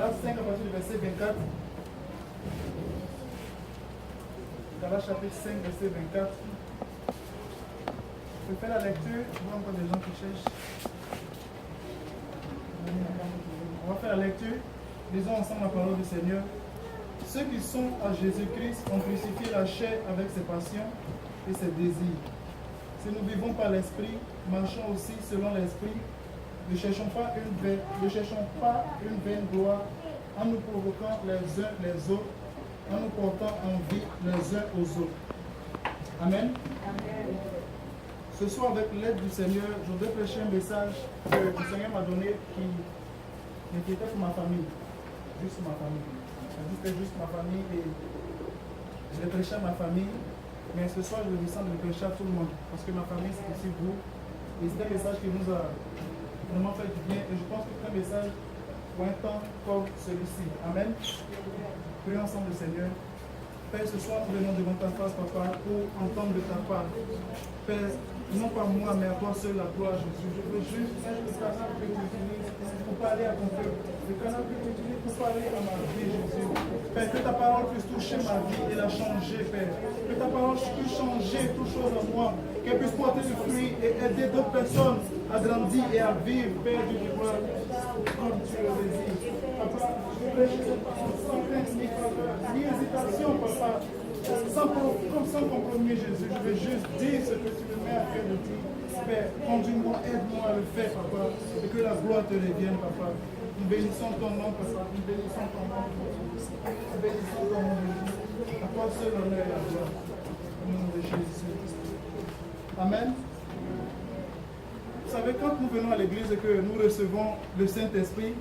Galates 5 à partir du verset 24. Galates chapitre 5, verset 24. Je fais la lecture. Je vois encore des gens qui cherchent. On va faire la lecture. Lisons ensemble la parole du Seigneur. Ceux qui sont à Jésus-Christ ont crucifié la chair avec ses passions et ses désirs. Si nous vivons par l'Esprit, marchons aussi selon l'Esprit. Ne cherchons pas une vaine gloire en nous provoquant les uns les autres, en nous portant envie les uns aux autres. Amen. Amen. Ce soir, avec l'aide du Seigneur, je voudrais prêcher un message que le Seigneur m'a donné qui m'inquiétait pour ma famille. Juste ma famille. C'était juste ma famille et je l'ai prêché à ma famille. Mais ce soir, je me sens de le prêcher à tout le monde. Parce que ma famille, c'est aussi vous. Et c'est un message qui nous a vraiment fait du bien. Et je pense que c'est un message pour un temps comme celui-ci. Amen. Prions ensemble le Seigneur. Père, ce soir, nous venons devant ta face, papa, pour entendre de ta part. Père, non pas moi, mais à toi seul la gloire, Jésus. Je veux juste être le canal que tu utilises pour parler à ton peuple. Le canal que tu utilises pour parler à ma vie, Jésus. Père, que ta parole puisse toucher ma vie et la changer, Père. Que ta parole puisse changer toutes choses en moi. Qu'elle puisse porter du fruit et aider d'autres personnes à grandir et à vivre, Père du gloire, comme tu le désires. Papa, je veux prêcher cette parole sans crainte ni faveur, ni hésitation, papa. Sans compromis, Jésus. Je veux juste dire ce que tu me mets à cœur de dire. Père, conduis-moi, aide-moi à le faire, papa. Et que la gloire te revienne, papa. Nous bénissons ton nom, papa. Nous bénissons ton nom. Nous bénissons ton nom, Jésus. À toi seul l'honneur et la gloire. Au nom de Jésus. Amen. Vous savez, quand nous venons à l'église et que nous recevons le Saint-Esprit,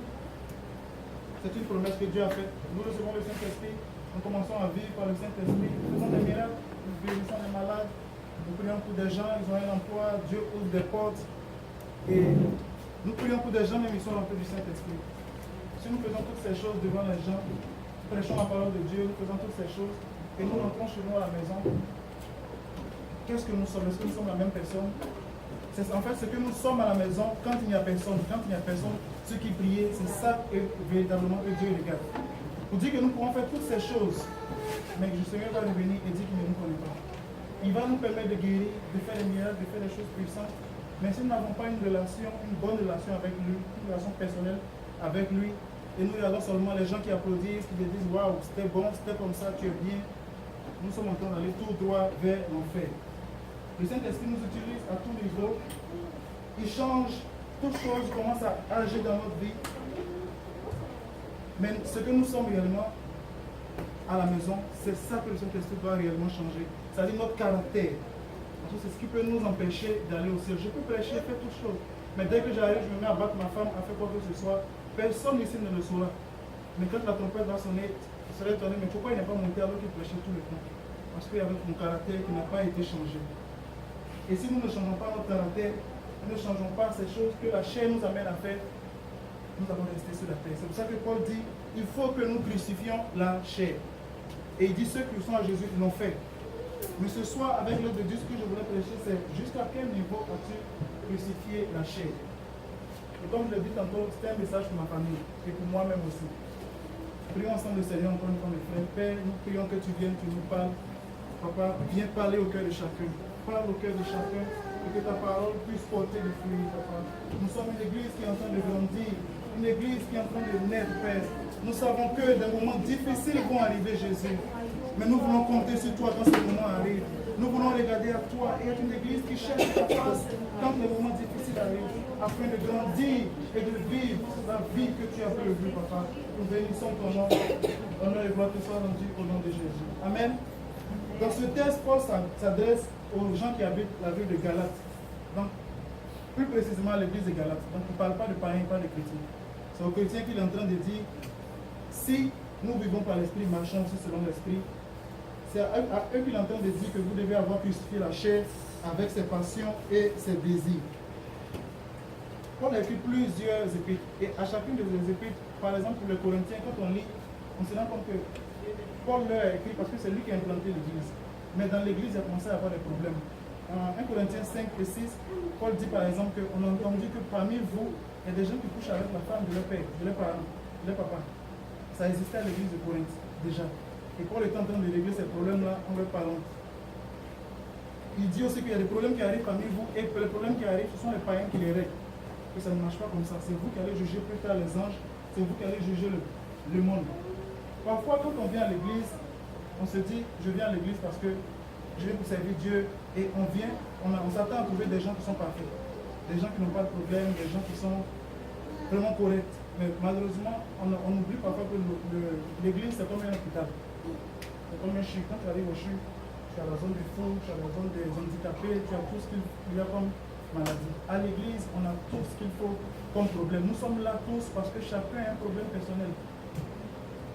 c'est une promesse que Dieu a faite. Nous recevons le Saint-Esprit, nous commençons à vivre par le Saint-Esprit. Nous faisons des miracles, nous guérissons les malades, nous prions pour des gens, ils ont un emploi, Dieu ouvre des portes. Et nous prions pour des gens, même ils sont remplis du Saint-Esprit. Si nous faisons toutes ces choses devant les gens, prêchons la parole de Dieu, nous faisons toutes ces choses, et nous rentrons chez nous à la maison, qu'est-ce que nous sommes? Est-ce que nous sommes la même personne? C'est en fait ce que nous sommes à la maison quand il n'y a personne. Quand il n'y a personne, ceux qui prient, c'est ça que véritablement que Dieu regarde. Pour dire que nous pouvons faire toutes ces choses, mais que le Seigneur va revenir et dire qu'il ne nous connaît pas. Il va nous permettre de guérir, de faire des miracles, de faire des choses puissantes. Mais si nous n'avons pas une relation, une bonne relation avec lui, une relation personnelle avec lui, et nous regardons seulement les gens qui applaudissent, qui disent waouh, c'était bon, c'était comme ça, tu es bien, nous sommes en train d'aller tout droit vers l'enfer. Le Saint-Esprit nous utilise à tous niveaux. Il change toutes choses, commence à agir dans notre vie. Mais ce que nous sommes réellement à la maison, c'est ça que le Saint-Esprit doit réellement changer. C'est-à-dire notre caractère. Parce que c'est ce qui peut nous empêcher d'aller au ciel. Je peux prêcher, faire toutes choses. Mais dès que j'arrive, je me mets à battre ma femme, à faire quoi que ce soit. Personne ici ne le saura. Mais quand la trompette va sonner, je serai étonné. Mais pourquoi il n'est pas monté alors qu'il prêchait tout le temps? Parce qu'il y avait mon caractère qui n'a pas été changé. Et si nous ne changeons pas notre caractère, nous ne changeons pas ces choses que la chair nous amène à faire, nous allons rester sur la terre. C'est pour ça que Paul dit, il faut que nous crucifions la chair. Et il dit, ceux qui sont à Jésus l'ont fait. Mais ce soir, avec l'aide de Dieu, ce que je voulais prêcher, c'est jusqu'à quel niveau as-tu crucifié la chair? Et comme je l'ai dit tantôt, c'était un message pour ma famille et pour moi-même aussi. Prions ensemble le Seigneur, encore une fois, mes frères. Père, nous prions que tu viennes, tu nous parles. Papa, viens parler au cœur de chacun. Parle au cœur de chacun et que ta parole puisse porter du fruit, papa. Nous sommes une église qui est en train de grandir, une église qui est en train de naître, Père. Nous savons que des moments difficiles vont arriver, Jésus. Mais nous voulons compter sur toi quand ces moments arrivent. Nous voulons regarder à toi et être une église qui cherche ta face quand les moments difficiles arrivent, afin de grandir et de vivre la vie que tu as prévue, papa. Nous bénissons ton nom. Honneur et gloire te soit rendu au nom de Jésus. Amen. Dans ce texte, Paul s'adresse aux gens qui habitent la ville de Galate. Donc, plus précisément à l'église de Galate. Donc, il ne parle pas de païens, pas de chrétiens. C'est aux chrétiens qu'il est en train de dire, si nous vivons par l'esprit, marchons aussi selon l'esprit, c'est à eux qu'il est en train de dire que vous devez avoir crucifié la chair avec ses passions et ses désirs. Paul a écrit plusieurs épîtres. Et à chacune de ces épîtres, par exemple pour les Corinthiens, quand on lit, on se rend compte que Paul leur a écrit parce que c'est lui qui a implanté l'église. Mais dans l'église, il a commencé à avoir des problèmes. En 1 Corinthiens 5 et 6, Paul dit par exemple qu'on a entendu que parmi vous, il y a des gens qui couchent avec la femme de leur père, de leur parent, de leur papa. Ça existait à l'église de Corinthe, déjà. Et Paul est en train de régler ces problèmes-là en leur parlant. Il dit aussi qu'il y a des problèmes qui arrivent parmi vous, et les problèmes qui arrivent, ce sont les païens qui les règlent. Que ça ne marche pas comme ça. C'est vous qui allez juger plus tard les anges, c'est vous qui allez juger le monde. Parfois, quand on vient à l'église, on se dit, je viens à l'église parce que je viens pour servir Dieu, et on vient, on s'attend à trouver des gens qui sont parfaits, des gens qui n'ont pas de problème, des gens qui sont vraiment corrects. Mais malheureusement, on oublie parfois que l'église, c'est comme un hôpital. C'est comme un CHU. Quand tu arrives au CHU, tu as la zone des fous, tu as la zone des handicapés, tu as tout ce qu'il y a comme maladie. À l'église, on a tout ce qu'il faut comme problème. Nous sommes là tous parce que chacun a un problème personnel.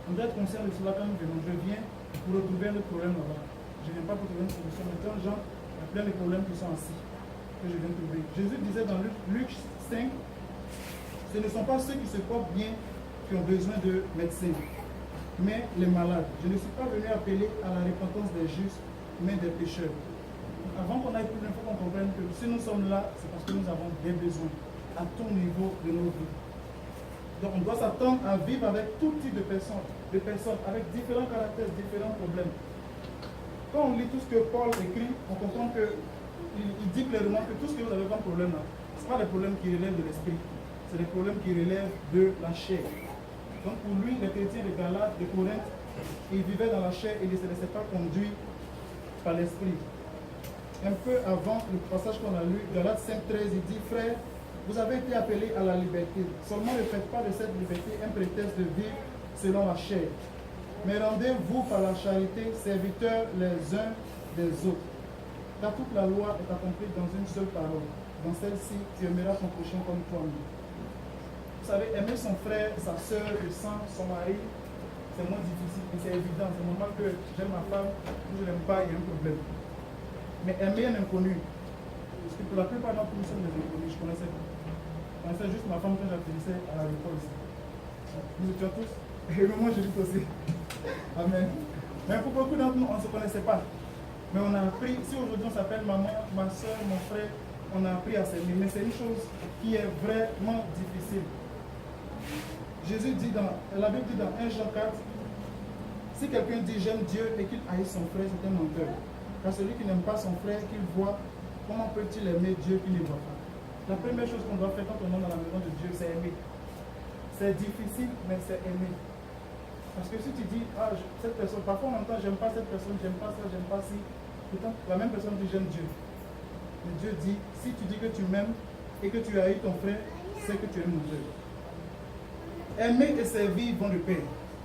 On doit être conscient de cela quand nous venons. Je viens pour retrouver un autre problème là-bas. Je ne viens pas pour trouver une solution. Maintenant, Jean, il y a plein de problèmes qui sont assis, que je viens de trouver. Jésus disait dans Luc 5, ce ne sont pas ceux qui se portent bien qui ont besoin de médecins, mais les malades. Je ne suis pas venu appeler à la repentance des justes, mais des pécheurs. Avant qu'on aille plus loin, il faut qu'on comprenne que si nous sommes là, c'est parce que nous avons des besoins à tout niveau de nos vies. Donc on doit s'attendre à vivre avec tout type de personnes avec différents caractères, différents problèmes. Quand on lit tout ce que Paul écrit, on comprend qu'il dit clairement que tout ce que vous avez comme problème là, ce n'est pas des problèmes qui relèvent de l'esprit, c'est des problèmes qui relèvent de la chair. Donc pour lui, les chrétiens de Galates, de Corinthe, ils vivaient dans la chair et ils ne se laissaient pas conduire par l'esprit. Un peu avant le passage qu'on a lu, Galates 5,13, il dit, frères, vous avez été appelés à la liberté. Seulement ne faites pas de cette liberté un prétexte de vivre selon la chair. Mais rendez-vous par la charité serviteurs les uns des autres. Car toute la loi est accomplie dans une seule parole. Dans celle-ci, tu aimeras ton prochain comme toi-même. Vous savez, aimer son frère, sa soeur, le sang, son mari, c'est moins difficile et c'est évident. C'est normal que j'aime ma femme, que je ne l'aime pas, il y a un problème. Mais aimer un inconnu, parce que pour la plupart d'entre nous sommes des inconnus, je connaissais juste ma femme quand j'atterrissais à l'aéroport ici. Nous étions tous, et moi je dis aussi. Amen. Mais pour beaucoup d'entre nous, on ne se connaissait pas. Mais on a appris, si aujourd'hui on s'appelle maman, ma soeur, mon frère, on a appris à s'aimer. Mais c'est une chose qui est vraiment difficile. Jésus dit la Bible dit dans 1 Jean 4, si quelqu'un dit j'aime Dieu et qu'il haït son frère, c'est un menteur. Car celui qui n'aime pas son frère qu'il voit, comment peut-il aimer Dieu qu'il ne voit pas? La première chose qu'on doit faire quand on entre dans la maison de Dieu, c'est aimer. C'est difficile, mais c'est aimer. Parce que si tu dis, cette personne, parfois on entend, j'aime pas cette personne, j'aime pas ça, j'aime pas ci. Pourtant, la même personne dit, j'aime Dieu. Mais Dieu dit, si tu dis que tu m'aimes et que tu haïs ton frère, c'est que tu aimes Dieu. Aimer et servir vont de pair.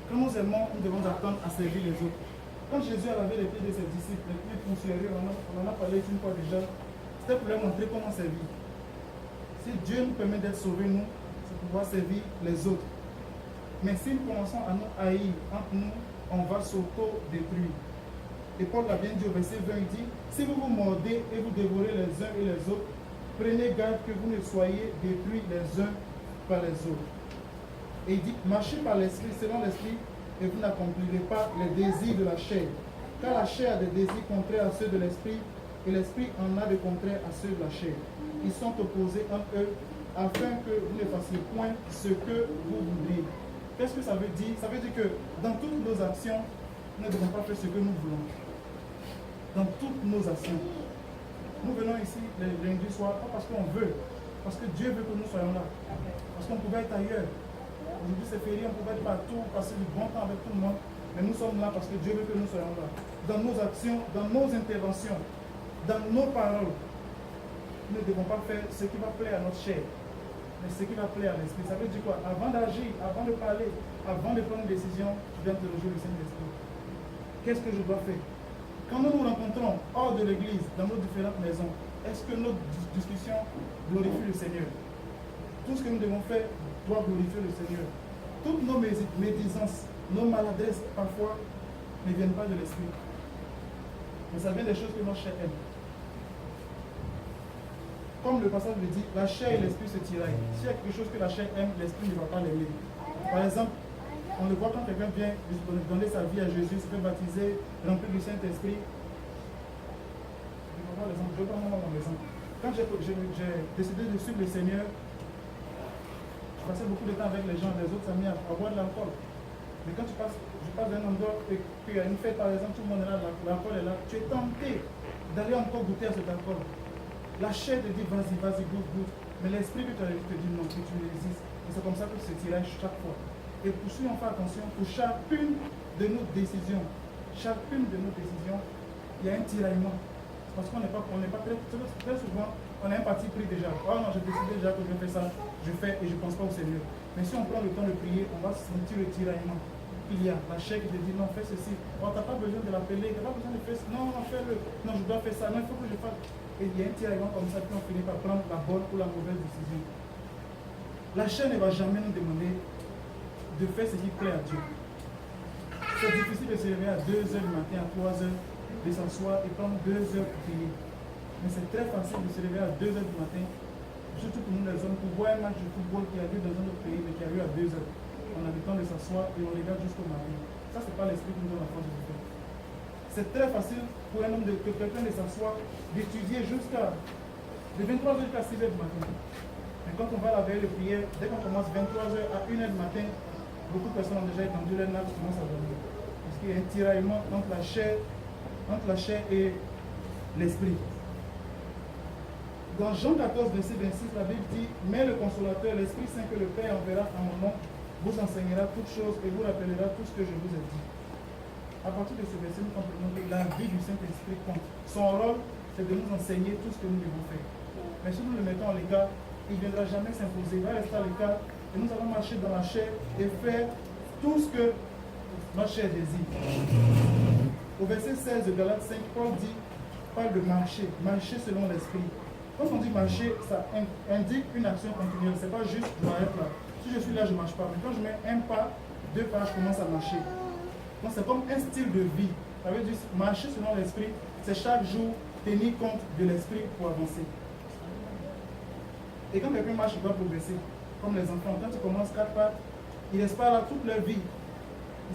Quand nous aimons, nous devons apprendre à servir les autres. Quand Jésus a lavé les pieds de ses disciples, les pieds poussiéreux, on en a parlé une fois déjà, c'était pour leur montrer comment servir. Si Dieu nous permet d'être sauvés, nous, c'est pour pouvoir servir les autres. Mais si nous commençons à nous haïr entre nous, on va s'auto-détruire. Et Paul l'a bien dit au verset 20, il dit, si vous vous mordez et vous dévorez les uns et les autres, prenez garde que vous ne soyez détruits les uns par les autres. Et il dit, marchez par l'esprit, selon l'esprit, et vous n'accomplirez pas les désirs de la chair. Car la chair a des désirs contraires à ceux de l'esprit, et l'esprit en a de contraires à ceux de la chair. Ils sont opposés entre eux, afin que vous ne fassiez point ce que vous voudriez. Qu'est-ce que ça veut dire? Ça veut dire que dans toutes nos actions, nous ne devons pas faire ce que nous voulons. Dans toutes nos actions. Nous venons ici le lundi soir, pas parce qu'on veut, parce que Dieu veut que nous soyons là. Parce qu'on pouvait être ailleurs. Aujourd'hui c'est férié, on pouvait être partout, passer du bon temps avec tout le monde. Mais nous sommes là parce que Dieu veut que nous soyons là. Dans nos actions, dans nos interventions, dans nos paroles, nous ne devons pas faire ce qui va plaire à notre chair, mais ce qui va plaire à l'esprit. Ça veut dire quoi? Avant d'agir, avant de parler, avant de prendre une décision, je viens interroger le Saint-Esprit. Qu'est-ce que je dois faire? Quand nous nous rencontrons hors de l'église, dans nos différentes maisons, est-ce que notre discussion glorifie le Seigneur? Tout ce que nous devons faire doit glorifier le Seigneur. Toutes nos médisances, nos maladresses, parfois, ne viennent pas de l'esprit. Mais ça vient des choses que notre chair aime. Comme le passage le dit, la chair et l'esprit se tiraillent. S'il y a quelque chose que la chair aime, l'esprit ne va pas l'aimer. Par exemple, on le voit quand quelqu'un vient donner sa vie à Jésus, se fait baptiser, rempli du Saint-Esprit. Je vais prendre mon exemple. Quand j'ai décidé de suivre le Seigneur, je passais beaucoup de temps avec les gens, les autres s'ont mis à boire de l'alcool. Mais quand je passe d'un endroit et puis il y a une fête, par exemple, tout le monde est là, l'alcool est là, tu es tenté d'aller encore goûter à cet alcool. La chair te dit vas-y, vas-y, goûte. Mais l'esprit que tu as te dit non, que tu résistes. Et c'est comme ça que c'est tirage chaque fois. Et pour cela, on fait attention, pour chacune de nos décisions, il y a un tiraillement. Parce qu'on n'est pas très souvent, on a un parti pris déjà. Oh non, j'ai décidé déjà que je fais ça, je fais et je ne pense pas au Seigneur. Mais si on prend le temps de prier, on va sentir le tiraillement. Il y a la chair qui te dit non, fais ceci. Oh, tu n'as pas besoin de l'appeler, tu n'as pas besoin de faire ça. Non, fais-le. Non, je dois faire ça. Non, il faut que je fasse. Et il y a un tiraillement comme ça, puis on finit par prendre la bonne ou la mauvaise décision. La chair ne va jamais nous demander de faire ce qui plaît à Dieu. C'est difficile de se réveiller à 2h du matin, à 3h, de s'asseoir et prendre 2 heures pour prier. Mais c'est très facile de se réveiller à 2h du matin, surtout pour nous les hommes, pour voir un match de football qui a lieu dans un autre pays, mais qui a lieu à 2h. On a le temps de s'asseoir et on regarde jusqu'au matin. Ça, c'est pas l'esprit qui nous donne la force de faire. C'est très facile pour un homme que quelqu'un de s'asseoir, d'étudier de 23h jusqu'à 6h du matin. Mais quand on va à la veille de prière, dès qu'on commence 23h à 1h du matin, beaucoup de personnes ont déjà étendu leur nappe et commencent à dormir. Parce qu'il y a un tiraillement entre la chair et l'esprit. Dans Jean 14, verset 26, la Bible dit « Mais le consolateur, l'Esprit Saint que le Père enverra en mon nom, vous enseignera toutes choses et vous rappellera tout ce que je vous ai dit. » À partir de ce verset, nous comprenons que la vie du Saint-Esprit compte. Son rôle, c'est de nous enseigner tout ce que nous devons faire. Mais si nous le mettons à l'écart, il ne viendra jamais s'imposer. Il va rester à l'écart et nous allons marcher dans la chair et faire tout ce que notre chair désire. Au verset 16 de Galates 5, Paul parle de marcher selon l'esprit. Quand on dit marcher, ça indique une action continuelle. Ce n'est pas juste je dois être là. Si je suis là, je ne marche pas. Mais quand je mets un pas, 2 pas, je commence à marcher. Donc c'est comme un style de vie. Ça veut dire marcher selon l'esprit, c'est chaque jour tenir compte de l'esprit pour avancer. Et quand quelqu'un marche, il doit progresser. Comme les enfants, quand ils commencent 4 pas, ils ne restent pas là toute leur vie.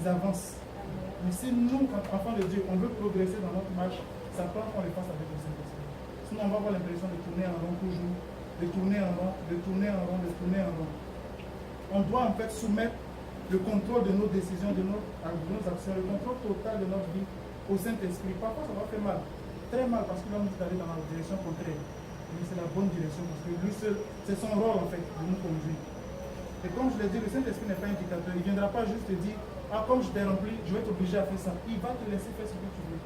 Ils avancent. Mais si nous, enfants de Dieu, on veut progresser dans notre marche, ça prend qu'on les fasse avec le Saint-Esprit. Sinon, on va avoir l'impression de tourner en rond toujours, de tourner en rond, de tourner en rond, de tourner en rond. On doit en fait soumettre le contrôle de nos décisions, de nos actions, le contrôle total de notre vie au Saint-Esprit. Parfois, ça va faire mal, très mal, parce qu'il va nous aller dans la direction contraire. Mais c'est la bonne direction, parce que lui seul, c'est son rôle en fait, de nous conduire. Et comme je l'ai dit, le Saint-Esprit n'est pas un dictateur. Il ne viendra pas juste te dire, ah, comme je t'ai rempli, je vais t'obliger à faire ça. Il va te laisser faire ce que tu veux.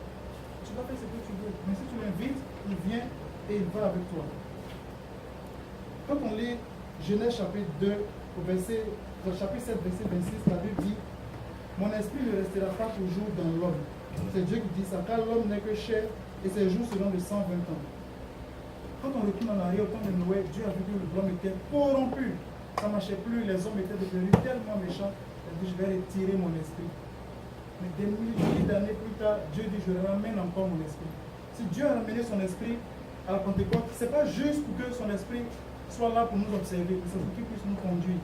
Tu vas faire ce que tu veux. Mais si tu l'invites, il vient et il va avec toi. Quand on lit Genèse chapitre 2, au chapitre 7, verset 26, la Bible dit, mon esprit ne restera pas toujours dans l'homme. C'est Dieu qui dit ça, car l'homme n'est que chair et ses jours seront de 120 ans. Quand on retourne en arrière au temps de Noé, Dieu a vu que l'homme était corrompu. Ça ne marchait plus, les hommes étaient devenus tellement méchants. Il a dit, je vais retirer mon esprit. Mais des milliers d'années plus tard, Dieu dit, je ramène encore mon esprit. Si Dieu a ramené son esprit à la Pentecôte, ce n'est pas juste pour que son esprit soit là pour nous observer, c'est pour qu'il puisse nous conduire.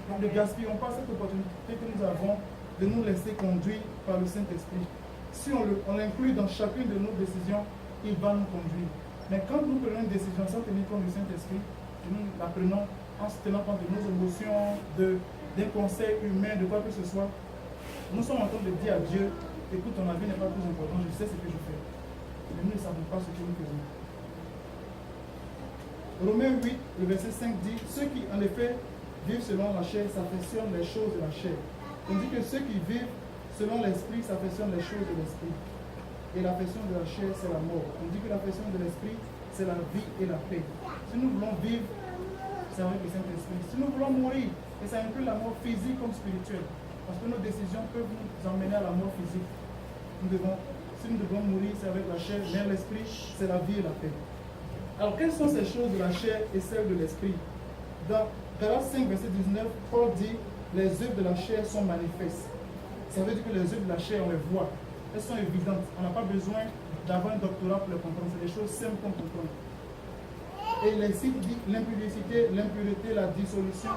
Donc ne gaspillons pas cette opportunité que nous avons de nous laisser conduire par le Saint-Esprit. Si on l'inclut dans chacune de nos décisions, il va nous conduire. Mais quand nous prenons une décision sans tenir compte du Saint-Esprit, nous la prenons en se tenant compte de nos émotions, d'un conseil humain, de quoi que ce soit, nous sommes en train de dire à Dieu, écoute, ton avis n'est pas plus important, je sais ce que je fais. Mais nous ne savons pas ce que nous faisons. Romains 8, le verset 5 dit, ceux qui en effet vivent selon la chair s'affectionnent les choses de la chair. On dit que ceux qui vivent selon l'esprit s'affectionnent les choses de l'esprit. Et l'affection de la chair, c'est la mort. On dit que l'affection de l'esprit, c'est la vie et la paix. Si nous voulons vivre, c'est avec le Saint-Esprit. Si nous voulons mourir, et ça inclut la mort physique comme spirituelle, parce que nos décisions peuvent nous emmener à la mort physique. Si nous devons mourir, c'est avec la chair, mais l'esprit, c'est la vie et la paix. Alors, quelles sont ces choses de la chair et celles de l'esprit? Dans Galates 5, verset 19, Paul dit, les œuvres de la chair sont manifestes. Ça veut dire que les œuvres de la chair, on les voit. Elles sont évidentes. On n'a pas besoin d'avoir un doctorat pour les comprendre. C'est des choses simples qu'on comprend. Et les signes dit l'impudicité, l'impureté, la dissolution,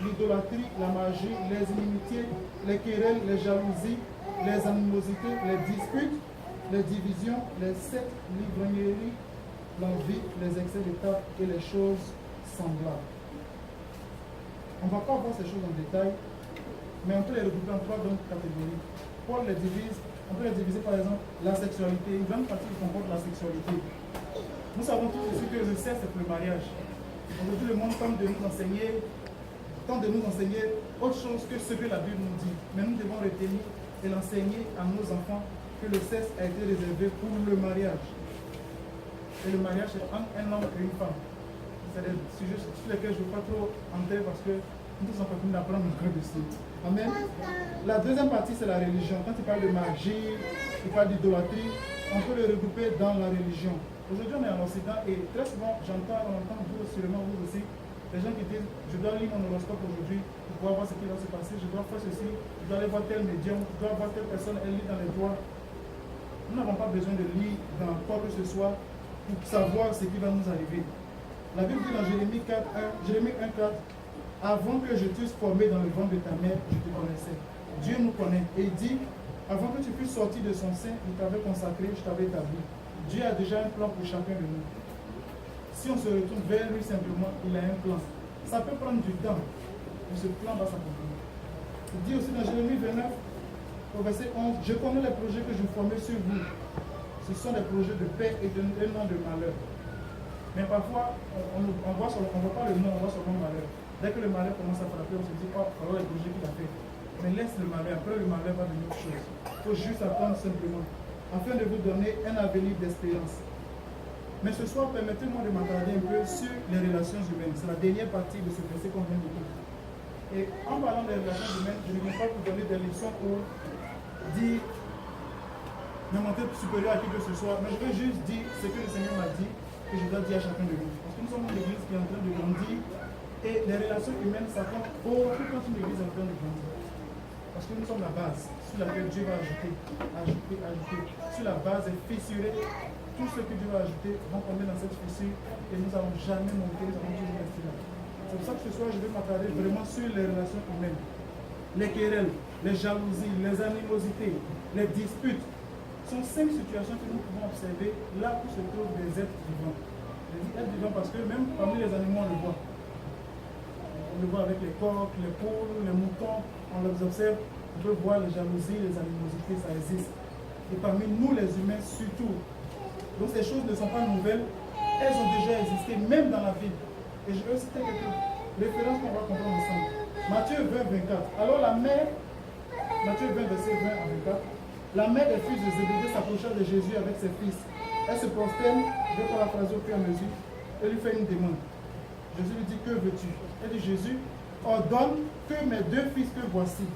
l'idolâtrie, la magie, les inimitiés, les querelles, les jalousies, les animosités, les disputes, les divisions, les sectes, l'ivrognerie, l'envie, les excès d'état et les choses semblables. On ne va pas voir ces choses en détail, mais on peut les regrouper en 3 grandes catégories. Paul les divise, on peut les diviser par exemple la sexualité, une grande partie qui comporte la sexualité. Nous savons tous aussi que le sexe c'est pour le mariage. Aujourd'hui, le monde tente de nous enseigner autre chose que ce que la Bible nous dit. Mais nous devons retenir et l'enseigner à nos enfants que le sexe a été réservé pour le mariage. Et le mariage, c'est entre un homme et une femme. C'est des sujets sur lesquels je ne veux pas trop entrer parce que nous sommes pas venus d'apprendre encore dessus. Amen. La deuxième partie, c'est la religion. Quand il parle de magie, il parle d'idolâtrie, on peut le regrouper dans la religion. Aujourd'hui, on est en Occident et très souvent, on entend vous, sûrement vous aussi, les gens qui disent, je dois lire mon horoscope aujourd'hui pour pouvoir voir ce qui va se passer, je dois faire ceci, je dois aller voir tel médium, je dois voir telle personne, elle lit dans les doigts. Nous n'avons pas besoin de lire dans quoi que ce soit pour savoir ce qui va nous arriver. La Bible dit dans Jérémie 1,4, avant que je t'eusse formé dans le ventre de ta mère, je te connaissais. Dieu nous connaît. Et il dit, avant que tu fusses sorti de son sein, il t'avait consacré, je t'avais établi. Dieu a déjà un plan pour chacun de nous. Si on se retourne vers lui simplement, il a un plan. Ça peut prendre du temps, mais ce plan va s'accomplir. Il dit aussi dans Jérémie 29, au verset 11, je connais les projets que je formais sur vous. Ce sont des projets de paix et non de malheur. Mais parfois, on ne voit pas le nom, on voit seulement le malheur. Dès que le malheur commence à frapper, on se dit, oh, voilà les projets qu'il a fait. Mais laisse le malheur, après le malheur va devenir autre chose. Il faut juste attendre simplement, afin de vous donner un avenir d'espérance. Mais ce soir, permettez-moi de m'attarder un peu sur les relations humaines. C'est la dernière partie de ce verset qu'on vient de lire. Et en parlant des relations humaines, je ne viens pas vous donner des leçons pour dire me monter supérieur à qui que ce soit, mais je veux juste dire ce que le Seigneur m'a dit que je dois dire à chacun de nous. Parce que nous sommes une église qui est en train de grandir et les relations humaines, ça compte beaucoup quand une église est en train de grandir. Parce que nous sommes la base sur laquelle Dieu va ajouter. Sur la base est fissurée. Tout ce que Dieu va ajouter vont tomber dans cette fissure et nous n'allons jamais monter, nous allons toujours rester là. C'est pour ça que ce soir, je vais m'attarder vraiment sur les relations humaines. Les querelles, les jalousies, les animosités, les disputes sont 5 situations que nous pouvons observer là où se trouvent des êtres vivants. Je dis êtres vivants parce que même parmi les animaux, on le voit. On le voit avec les coqs, les poules, les moutons, on les observe. On peut voir les jalousies, les animosités, ça existe. Et parmi nous, les humains, surtout. Donc ces choses ne sont pas nouvelles, elles ont déjà existé, même dans la Bible. Et je veux citer quelques références qu'on va comprendre ensemble. Matthieu 20, 24. Alors la mère, Matthieu 20, verset 20 à 24, la mère des fils de Zébédée s'approcha de Jésus avec ses fils. Elle se prosterne, je vais paraphraser au fur et à mesure, et lui fait une demande. Jésus lui dit, que veux-tu? Elle dit, Jésus, ordonne que mes 2 fils que voici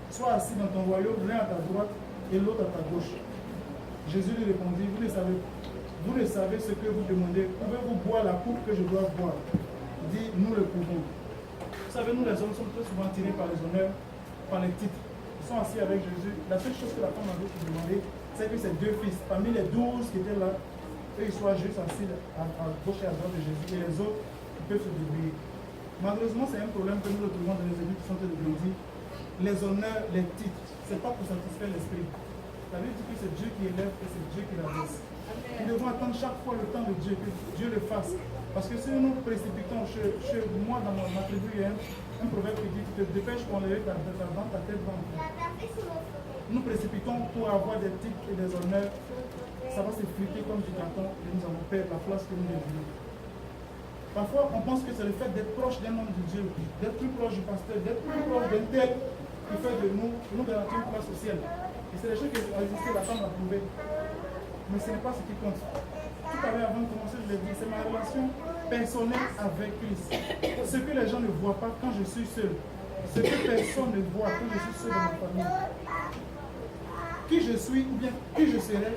soient assis dans ton royaume, l'un à ta droite et l'autre à ta gauche. Jésus lui répondit, vous ne savez ce que vous demandez. Pouvez-vous boire la coupe que je dois boire? Il dit, nous le pouvons. Vous savez, nous les hommes sommes très souvent tirés par les honneurs, par les titres. Ils sont assis avec Jésus. La seule chose que la femme avait demandé, c'est que ses 2 fils, parmi les 12 qui étaient là, eux, ils soient juste assis à gauche et à droite de Jésus. Et les autres, ils peuvent se débrouiller. Malheureusement, c'est un problème que nous retrouvons dans les églises qui sont en train de grandir. Les honneurs, les titres, ce n'est pas pour satisfaire l'esprit. La Bible dit que c'est Dieu qui élève et c'est Dieu qui l'abaisse. Nous devons attendre chaque fois le temps de Dieu, que Dieu le fasse. Parce que si nous nous précipitons, chez moi, dans ma tribu, il y a un proverbe qui dit, tu te dépêches pour enlever ta tête ventre. Nous précipitons pour avoir des titres et des honneurs. Ça va s'effriter comme du carton et nous allons perdre la place que nous devons. Parfois, on pense que c'est le fait d'être proche d'un homme de Dieu, d'être plus proche du pasteur, d'être plus proche d'un tel qui fait de nous garantir une place au ciel. Et c'est des choses qui ont existé, la femme l'a prouvé. Mais ce n'est pas ce qui compte. Tout à l'heure, avant de commencer, je l'ai dit, c'est ma relation personnelle avec Christ. Ce que les gens ne voient pas quand je suis seul. Ce que personne ne voit quand je suis seul dans ma famille. Qui je suis, ou bien qui je serai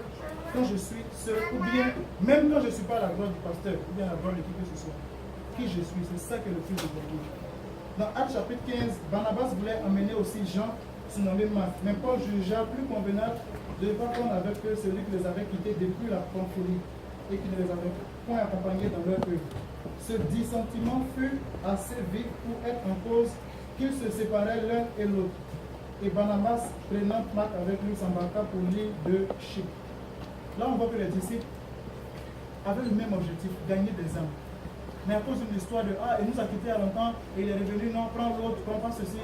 quand je suis seul, ou bien même quand je ne suis pas à la gloire du pasteur, ou bien à la gloire de qui que ce soit. Qui je suis, c'est ça qui est le plus important. Dans Actes chapitre 15, Barnabas voulait emmener aussi Jean, surnommé Marc. Mais Paul jugea plus convenable de ne pas prendre avec eux celui qui les avait quittés depuis la Pamphylie et qui ne les avait point accompagnés dans leur œuvre. Ce dissentiment fut assez vite pour être en cause qu'ils se séparaient l'un et l'autre. Et Barnabas, prenant Marc avec lui, s'embarqua pour l'île de Chypre. Là, on voit que les disciples avaient le même objectif, gagner des âmes. Mais à cause d'une histoire de il nous a quittés à longtemps et il est revenu, non, prends l'autre, prends pas ceci.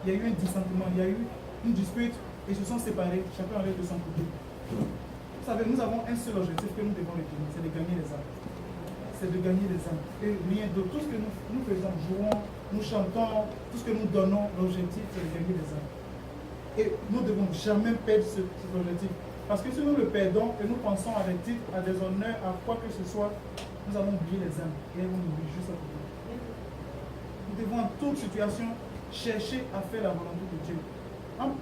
il y a eu un dissentiment, il y a eu une dispute, et ils se sont séparés, chacun allait de son côté. Vous savez, nous avons un seul objectif que nous devons retenir, c'est de gagner les âmes. C'est de gagner les âmes. Et rien d'autre. Tout ce que nous faisons, jouons, nous chantons, tout ce que nous donnons, l'objectif, c'est de gagner les âmes. Et nous ne devons jamais perdre cet objectif. Parce que si nous le perdons et nous pensons à des titres, à des honneurs, à quoi que ce soit, nous allons oublier les âmes. Et elles vont nous oublier juste à côté. Nous devons en toute situation chercher à faire la volonté de Dieu. En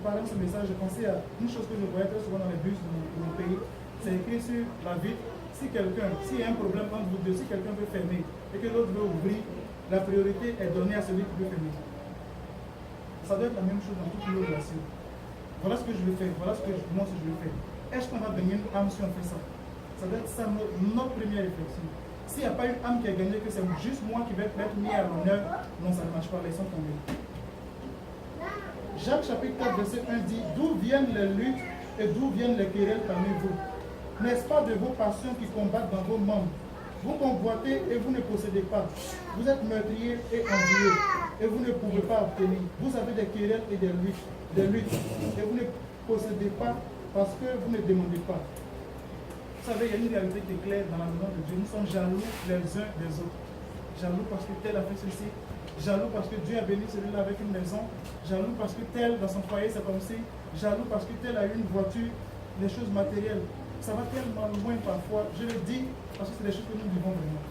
parlant de ce message, je pensais à une chose que je voyais très souvent dans les bus de mon pays. C'est écrit sur la vitre. S'il y a un problème entre vous deux, si quelqu'un veut fermer et que l'autre veut ouvrir, la priorité est donnée à celui qui veut fermer. Ça doit être la même chose dans toutes nos relations. Voilà ce que je veux faire, voilà ce que moi je veux faire. Est-ce qu'on va gagner une âme si on fait ça? Ça doit être ça notre première réflexion. S'il n'y a pas une âme qui a gagné, que c'est juste moi qui vais être mis à l'honneur, non, ça ne marche pas, laissons tomber. Jacques chapitre 4, verset 1 dit: d'où viennent les luttes et d'où viennent les querelles parmi vous? N'est-ce pas de vos passions qui combattent dans vos membres? Vous convoitez et vous ne possédez pas. Vous êtes meurtriers et envieux et vous ne pouvez pas obtenir. Vous avez des querelles et des luttes et vous ne possédez pas parce que vous ne demandez pas. Vous savez, il y a une réalité qui est claire dans la maison de Dieu. Nous sommes jaloux les uns des autres. Jaloux parce que tel a fait ceci. Jaloux parce que Dieu a béni celui-là avec une maison. Jaloux parce que tel dans son foyer c'est comme si. Jaloux parce que tel a eu une voiture. Les choses matérielles. Ça va tellement loin parfois. Je le dis parce que c'est des choses que nous vivons vraiment.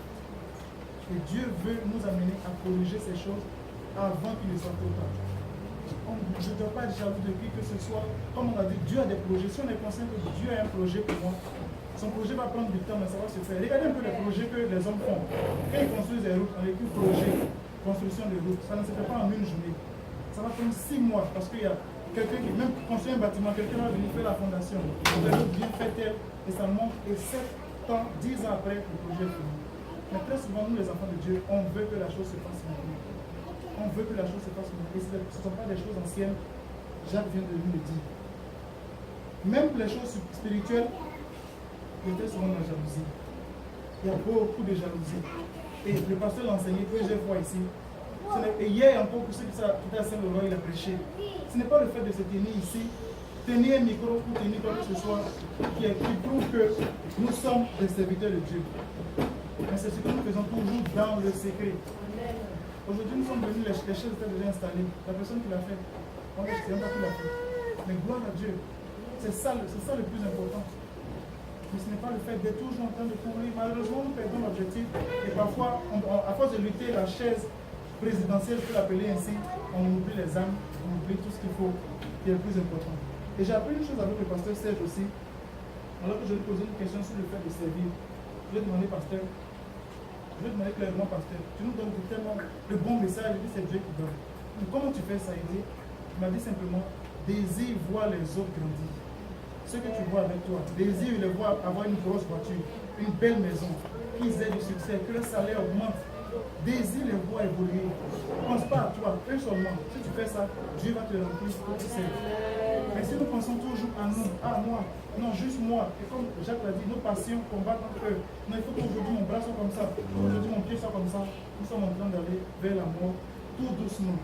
Et Dieu veut nous amener à corriger ces choses avant qu'il ne soit trop tard. Je ne dois pas être jaloux de qui que ce soit. Comme on a dit, Dieu a des projets. Si on est conscient que Dieu a un projet pour moi, son projet va prendre du temps, mais ça va se faire. Regardez un peu les projets que les hommes font. Quand ils construisent des routes, on écrit projet, construction de routes. Ça ne se fait pas en une journée. Ça va prendre 6 mois parce qu'il y a quelqu'un qui même construit un bâtiment, quelqu'un va venir faire la fondation. Le bien fait tel, et ça monte, et 7 ans, 10 ans après, le projet est fini. Mais très souvent, nous les enfants de Dieu, on veut que la chose se fasse maintenant. On veut que la chose se fasse maintenant. Et ce ne sont pas des choses anciennes. Jacques vient de nous le dire. Même les choses spirituelles, il y a très souvent de la jalousie. Il y a beaucoup de jalousie. Et le pasteur l'a enseigné plusieurs fois ici. Et hier encore, pour ceux qui étaient à Saint-Laurent, il a prêché. Ce n'est pas le fait de se tenir ici, tenir un micro ou tenir quoi que ce soit, qui prouve que nous sommes des serviteurs de Dieu. Mais c'est ce que nous faisons toujours dans le secret. Aujourd'hui, nous sommes venus, les chaises étaient déjà installées. La personne qui l'a fait, on ne sait même pas qui l'a fait. Mais gloire à Dieu. C'est ça le plus important. Mais ce n'est pas le fait d'être toujours en train de courir. Malheureusement, nous perdons l'objectif. Et parfois, à force de lutter la chaise présidentielle, je peux l'appeler ainsi, on oublie les âmes, on oublie tout ce qu'il faut, qui est le plus important. Et j'ai appris une chose avec le pasteur Serge aussi. Alors que je lui posais une question sur le fait de servir. Je lui ai demandé, pasteur, je lui ai demandé clairement, pasteur, tu nous donnes tellement de bons messages, il dit c'est Dieu qui donne. Mais comment tu fais ça? Il m'a dit simplement, désire voir les autres grandir. Ce que tu vois avec toi, désire les voir avoir une grosse voiture, une belle maison, qu'ils aient du succès, que le salaire augmente. Désire les voir évoluer. Ne pense pas à toi, eux seulement. Si tu fais ça, Dieu va te remplir pour que tu sais. Mais si nous pensons toujours à nous, à moi, non, juste moi, et comme Jacques l'a dit, nos passions combattent entre eux. Non, il faut qu'aujourd'hui mon bras soit comme ça, aujourd'hui mon pied soit comme ça. Nous sommes en train d'aller vers la mort, tout doucement.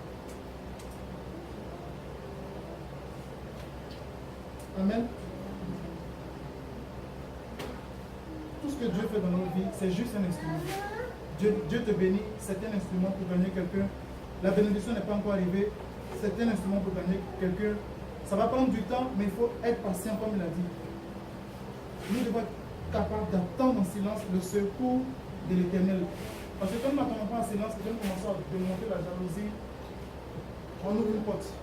Amen. Tout ce que Dieu fait dans nos vies, c'est juste un instrument. Dieu te bénit, c'est un instrument pour gagner quelqu'un. La bénédiction n'est pas encore arrivée, c'est un instrument pour gagner quelqu'un. Ça va prendre du temps, mais il faut être patient comme il a dit. Nous devons être capables d'attendre en silence le secours de l'Éternel. Parce que quand nous n'attendons pas en silence, quand nous commençons à démonter la jalousie, on ouvre une porte.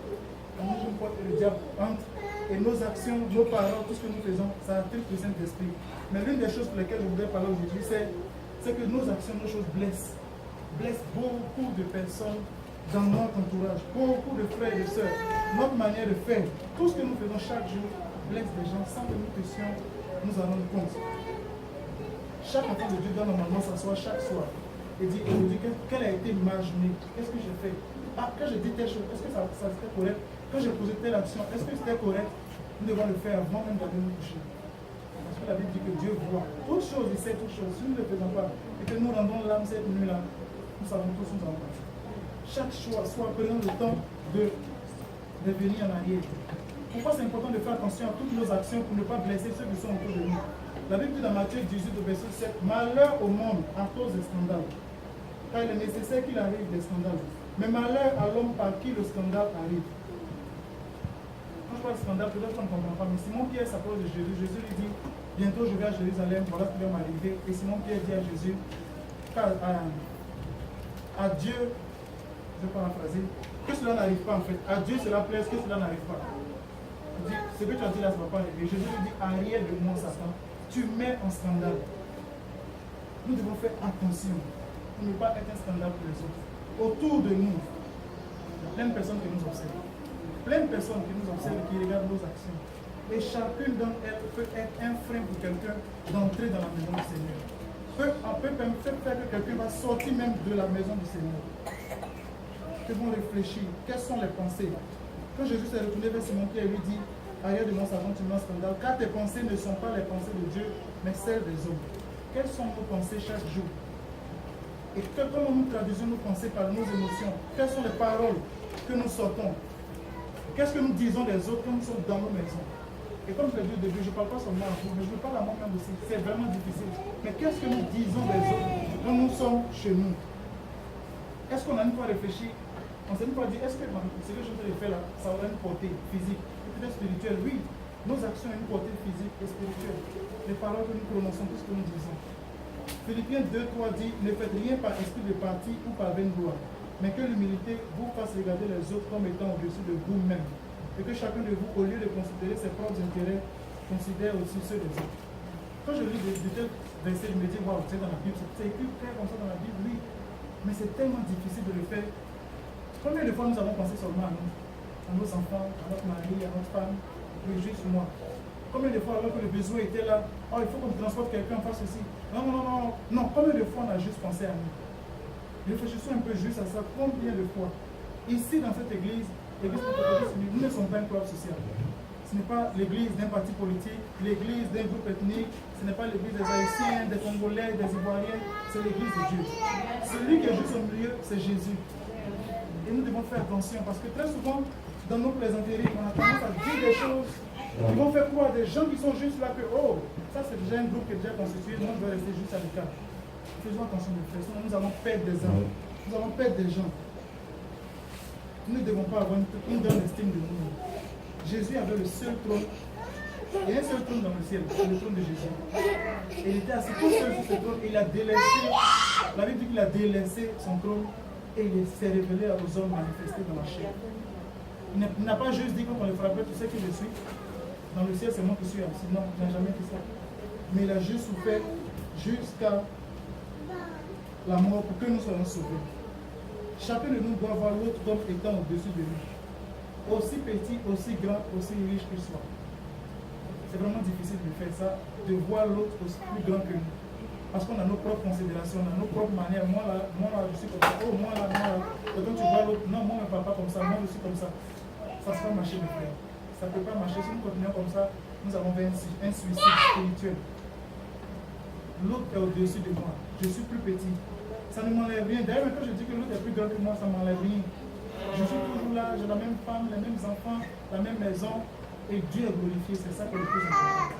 On ouvre une porte et le diable entre. Et nos actions, nos paroles, tout ce que nous faisons, ça attriste le Saint-Esprit. Mais l'une des choses pour lesquelles je voudrais parler aujourd'hui, c'est que nos actions, nos choses blessent beaucoup de personnes dans notre entourage, beaucoup de frères et de sœurs. Notre manière de faire, tout ce que nous faisons chaque jour, blesse des gens sans que nous puissions nous en rendre compte. Chaque enfant de Dieu doit normalement s'asseoir chaque soir et dire aujourd'hui quelle a été ma journée, qu'est-ce que j'ai fait. Ah, quand je dis telle chose, est-ce que ça c'était correct? Quand j'ai posé telle action, est-ce que c'était correct? Nous devons le faire avant même d'aller nous coucher. Parce que la Bible dit que Dieu voit toutes choses, il sait toutes choses. Si nous ne le faisons pas et que nous rendons l'âme cette nuit-là, nous savons tous nous en passer. Chaque choix, soit prenons le temps de revenir en arrière. Pourquoi c'est important de faire attention à toutes nos actions pour ne pas blesser ceux qui sont autour de nous? La Bible dit dans Matthieu 18 au verset 7, malheur au monde à cause des scandales. Car il est nécessaire qu'il arrive des scandales. Mais malheur à l'homme par qui le scandale arrive. Quand je parle de scandale, peut-être qu'on ne comprend pas, mais Simon Pierre s'approche de Jésus. Jésus lui dit, bientôt je vais à Jérusalem, voilà ce qui va m'arriver. Et Simon Pierre dit à Jésus, à Dieu, je vais paraphraser, que cela n'arrive pas en fait. À Dieu cela plaise, que cela n'arrive pas. Il dit, ce que tu as dit là, ça ne va pas arriver. Jésus lui dit, arrière de moi, Satan, tu mets en scandale. Nous devons faire attention pour ne pas être un scandale pour les autres. Autour de nous, il y a plein de personnes qui nous observent. Plein de personnes qui nous observent, qui regardent nos actions. Et chacune d'entre elles peut être un frein pour quelqu'un d'entrer dans la maison du Seigneur. Peut faire que quelqu'un va sortir même de la maison du Seigneur. Devons réfléchir. Quelles sont les pensées? Quand Jésus s'est retourné vers Simon Pierre, il lui dit, arrière de mon savon, tu mets un scandale, car tes pensées ne sont pas les pensées de Dieu, mais celles des hommes. Quelles sont nos pensées chaque jour? Et comment nous traduisons nos pensées par nos émotions? Quelles sont les paroles que nous sortons? Qu'est-ce que nous disons des autres quand nous sommes dans nos maisons? Et comme je l'ai dit au début, je ne parle pas seulement à vous, mais je me parle à moi-même aussi. C'est vraiment difficile. Mais qu'est-ce que nous disons des autres quand nous sommes chez nous? Est-ce qu'on a une fois réfléchi? On s'est une fois dit, est-ce que ce que je vais faire là, ça aura une portée physique et peut-être spirituelle? Oui, nos actions ont une portée physique et spirituelle. Les paroles que nous prononçons, tout ce que nous disons. Philippiens 2:3 dit, ne faites rien par esprit de parti ou par vaine gloire, mais que l'humilité vous fasse regarder les autres comme étant au-dessus de vous-même. Et que chacun de vous, au lieu de considérer ses propres intérêts, considère aussi ceux des autres. Quand je lis de tels versets, je me dis, waouh, c'est dans la Bible, c'est écrit clair comme ça dans la Bible, oui. Mais c'est tellement difficile de le faire. Combien de fois nous avons pensé seulement à nous, à nos enfants, à notre mari, à notre femme, oui, juste moi. Combien de fois alors que le besoin était là, oh, il faut qu'on transporte quelqu'un, fasse ceci. Non, combien de fois on a juste pensé à nous? Réfléchissons un peu juste à ça, combien de fois? Ici, dans cette église, nous ne sommes pas un club social. Ce n'est pas l'église d'un parti politique, l'église d'un groupe ethnique, ce n'est pas l'église des Haïtiens, des Congolais, des Ivoiriens, c'est l'église de Dieu. Celui qui est juste au milieu, c'est Jésus. Et nous devons faire attention parce que très souvent, dans nos plaisanteries, on a tendance à dire des choses qui vont faire croire à des gens qui sont juste là que, oh, ça c'est déjà un groupe qui est déjà constitué, moi je dois rester juste à l'écart. Faisons attention de faire ça, nous allons perdre des âmes, nous allons perdre des gens. Nous ne devons pas avoir une grande estime de nous. Jésus avait le seul trône, il y a un seul trône dans le ciel, c'est le trône de Jésus. Et il était assis tout seul sur ce trône, il a délaissé, la Bible dit qu'il a délaissé son trône. Et il s'est révélé aux hommes manifestés dans la chair. Il n'a pas juste dit quand on le frappait, tu sais qui je suis. Dans le ciel, c'est moi qui suis assis. Non, il n'a jamais dit ça. Mais il a juste souffert jusqu'à la mort pour que nous soyons sauvés. Chacun de nous doit voir l'autre homme étant au-dessus de lui. Aussi petit, aussi grand, aussi riche qu'il soit. C'est vraiment difficile de faire ça, de voir l'autre aussi plus grand que nous. Parce qu'on a nos propres considérations, on a nos propres manières. Moi là, je suis comme ça. Oh, moi là. Et quand tu vois l'autre, non, moi je ne parle pas comme ça, moi je suis comme ça. Ça ne va pas marcher, mes frères. Ça ne peut pas marcher. Si nous continuons comme ça, nous allons vers un suicide spirituel. L'autre est au-dessus de moi. Je suis plus petit. Ça ne m'enlève rien. D'ailleurs, quand je dis que l'autre est plus grand que moi, ça ne m'enlève rien. Je suis toujours là, j'ai la même femme, les mêmes enfants, la même maison. Et Dieu est glorifié. C'est ça qui est le plus important.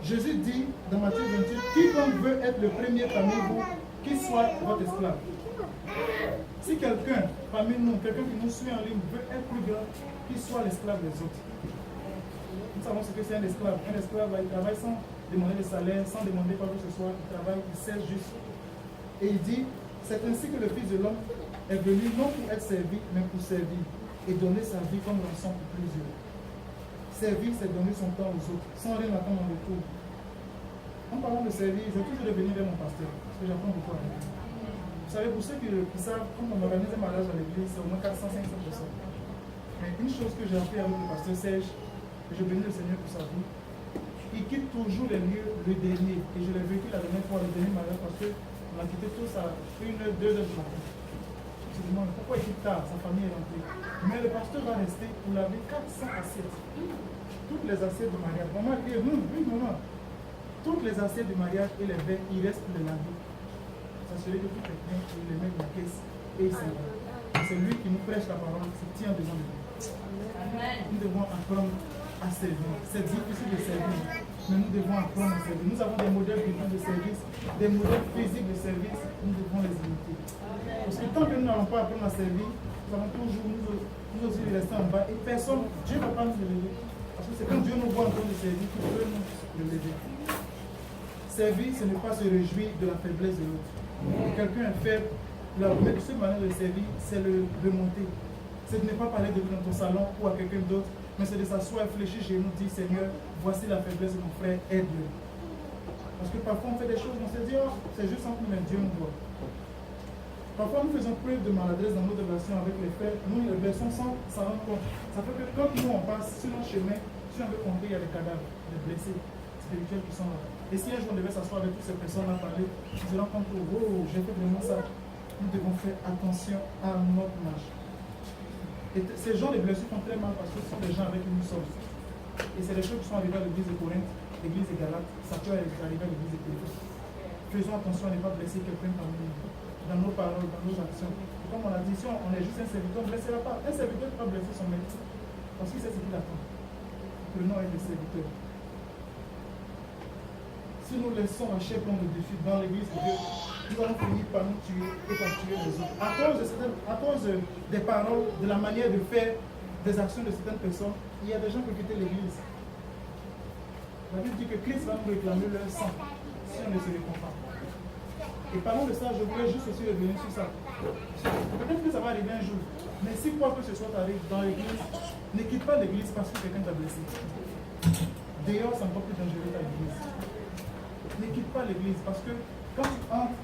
Jésus dit dans Matthieu 28, quiconque veut être le premier parmi vous, qu'il soit votre esclave. Si quelqu'un parmi nous, quelqu'un qui nous suit en ligne, veut être plus grand, qu'il soit l'esclave des autres. Nous savons ce que c'est un esclave. Un esclave, il travaille sans demander de salaire, sans demander quoi que ce soit. Il travaille, il sert juste. Et il dit, c'est ainsi que le Fils de l'homme est venu non pour être servi, mais pour servir et donner sa vie comme rançon pour plusieurs. Servir, c'est donner son temps aux autres, sans rien attendre en retour. En parlant de servir, j'ai toujours de venir vers mon pasteur, parce que j'apprends beaucoup avec lui. Vous savez, pour ceux qui savent, quand on organise un mariage à l'église, c'est au moins 400-500 personnes. Mais une chose que j'ai appris avec le pasteur Serge, et je bénis le Seigneur pour sa vie, il quitte toujours les lieux le dernier. Et je l'ai vécu la dernière fois, le dernier mariage, parce qu'on a quitté tous à 1h, 2h du matin. Je me demande pourquoi il quitte tard, sa famille est rentrée. Mais le pasteur va rester pour laver 400 assiettes. Toutes les assiettes de mariage. Maman dit, oui, maman. Toutes les assiettes de mariage et les verres, il reste pour les laver. S'assurer que tout est bien, il les met dans la caisse et il s'en va. c'est lui qui nous prêche la parole, se tient devant nous. Nous devons apprendre à servir. C'est difficile de servir, mais nous devons apprendre à servir. Nous avons des modèles de service, des modèles physiques de service, nous devons les imiter. Parce que tant que nous n'allons pas apprendre à servir, nous allons toujours nous aussi rester en bas et personne, Dieu ne va pas nous élever. Parce que c'est quand Dieu nous voit en train de servir qu'il peut nous élever. Servir, ce n'est pas se réjouir de la faiblesse de l'autre. Quelqu'un est faible, la seule manière de servir, c'est le remonter. C'est de ne pas parler de ton salon ou à quelqu'un d'autre, mais c'est de s'asseoir, réfléchir chez nous, dire Seigneur, voici la faiblesse de mon frère, aide-le. Parce que parfois on fait des choses, on se dit, oh, c'est juste entre nous, mais Dieu nous voit. Parfois nous faisons preuve de maladresse dans nos relations avec les frères, nous les blessons sans s'en rendre compte. Ça fait que quand nous on passe sur notre chemin, si on veut compter, il y a des cadavres, des blessés spirituels qui sont là. Et si un jour on devait s'asseoir avec toutes ces personnes-là parler, ils se rendent compte que oh, j'ai fait vraiment ça. Nous devons faire attention à notre marche. Et ces gens, les blessures font très mal parce que ce sont des gens avec qui nous sommes. Et c'est des choses qui sont arrivées à l'église de Corinthe, l'église de Galates, ça peut arriver à l'église de Corinthe. Faisons attention à ne pas blesser quelqu'un parmi nous, dans nos paroles, dans nos actions. Et comme on a dit, si on est juste un serviteur, on ne blessera pas. Un serviteur ne peut pas blesser son maître parce qu'il sait ce qu'il attend. Prenons être des serviteurs. Si nous laissons la chair pleine de défis dans l'église de Dieu, nous allons finir par nous tuer et par tuer les autres. À cause des paroles, de la manière de faire, des actions de certaines personnes, il y a des gens qui quittent l'église. La Bible dit que Christ va nous réclamer leur sang si on ne se répond pas. Et parlant de ça, je voulais juste aussi revenir sur ça. Peut-être que ça va arriver un jour, mais si quoi que ce soit arrive dans l'église, ne quitte pas l'église parce que quelqu'un t'a blessé. Dehors, c'est encore plus dangereux à l'église. Ne quitte pas l'église parce que quand tu entres,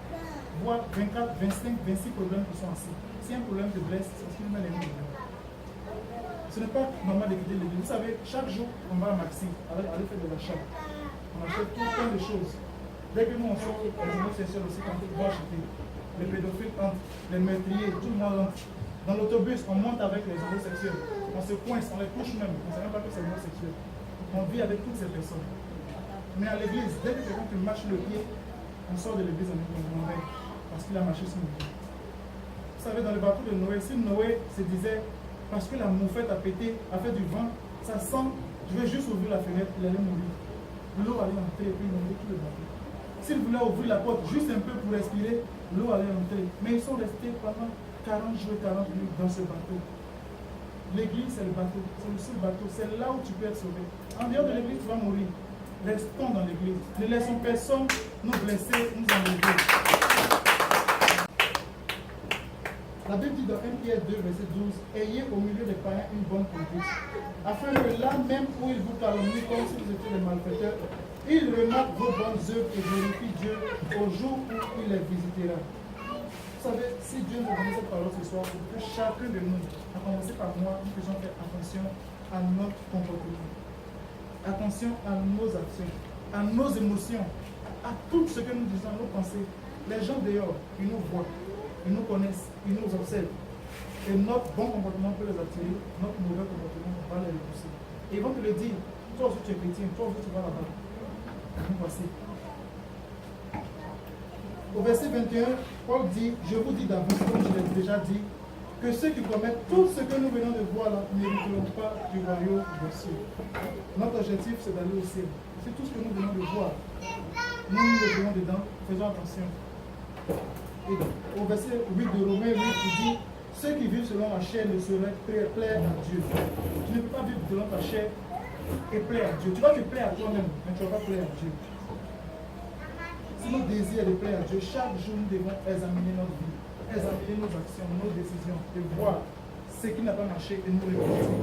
vois 24, 25, 26 problèmes qui sont assis. Si un problème te blesse, c'est parce qu'il met les mains dedans. Ce n'est pas normal de quitter l'église. Vous savez, chaque jour, on va à Maxi, aller faire de l'achat. On achète tout plein de choses. Dès que nous on sort, les homosexuels aussi, quand ils vont acheter, les pédophiles entrent, les meurtriers, tout le monde entre. Dans l'autobus, on monte avec les homosexuels. On se coince, on les touche même. On ne sait même pas que c'est homosexuel. On vit avec toutes ces personnes. Mais à l'église, dès que quelqu'un te marche le pied, on sort de l'église en mauvais parce qu'il a marché sur le pied. Vous savez, dans le bateau de Noé, si Noé se disait, parce que la moufette a pété, a fait du vent, ça sent, je vais juste ouvrir la fenêtre, il allait mourir. L'eau allait entrer et puis inonder tout le bateau. S'il voulait ouvrir la porte juste un peu pour respirer, l'eau allait entrer. Mais ils sont restés pendant 40 jours, 40 minutes dans ce bateau. L'église, c'est le bateau, c'est le seul bateau, c'est là où tu peux être sauvé. En dehors de l'église, tu vas mourir. Restons dans l'église. Ne laissons personne nous blesser, nous enlever. La Bible dit dans 1 Pierre 2, verset 12, ayez au milieu des païens une bonne conduite, afin que là même où ils vous calomnient comme si vous étiez des malfaiteurs, ils remarquent vos bonnes œuvres et glorifient Dieu au jour où il les visitera. Vous savez, si Dieu nous donne cette parole ce soir, pour que chacun de nous, à commencer par moi, nous puissions faire attention à notre comportement. Attention à nos actions, à nos émotions, à tout ce que nous disons, nos pensées. Les gens dehors, ils nous voient, ils nous connaissent, ils nous observent. Et notre bon comportement peut les attirer, notre mauvais comportement va les repousser. Et ils vont te le dire, toi aussi tu es chrétien, toi aussi tu vas là-bas. Nous voici. Au verset 21, Paul dit, je vous dis d'avance, comme je l'ai déjà dit, que ceux qui commettent tout ce que nous venons de voir là n'hériteront pas du royaume des cieux. Notre objectif, c'est d'aller au ciel. C'est tout ce que nous venons de voir. Nous le voyons dedans, faisons attention. Et au verset 8 de Romains 8, il dit, ceux qui vivent selon la chair ne sauraient plaire à Dieu. Tu ne peux pas vivre selon ta chair et plaire à Dieu. Tu vas te plaire à toi-même, mais tu ne vas pas plaire à Dieu. Si notre désir est de plaire à Dieu, chaque jour nous devons examiner notre vie, examiner nos actions, nos décisions, et voir ce qui n'a pas marché et nous repentir.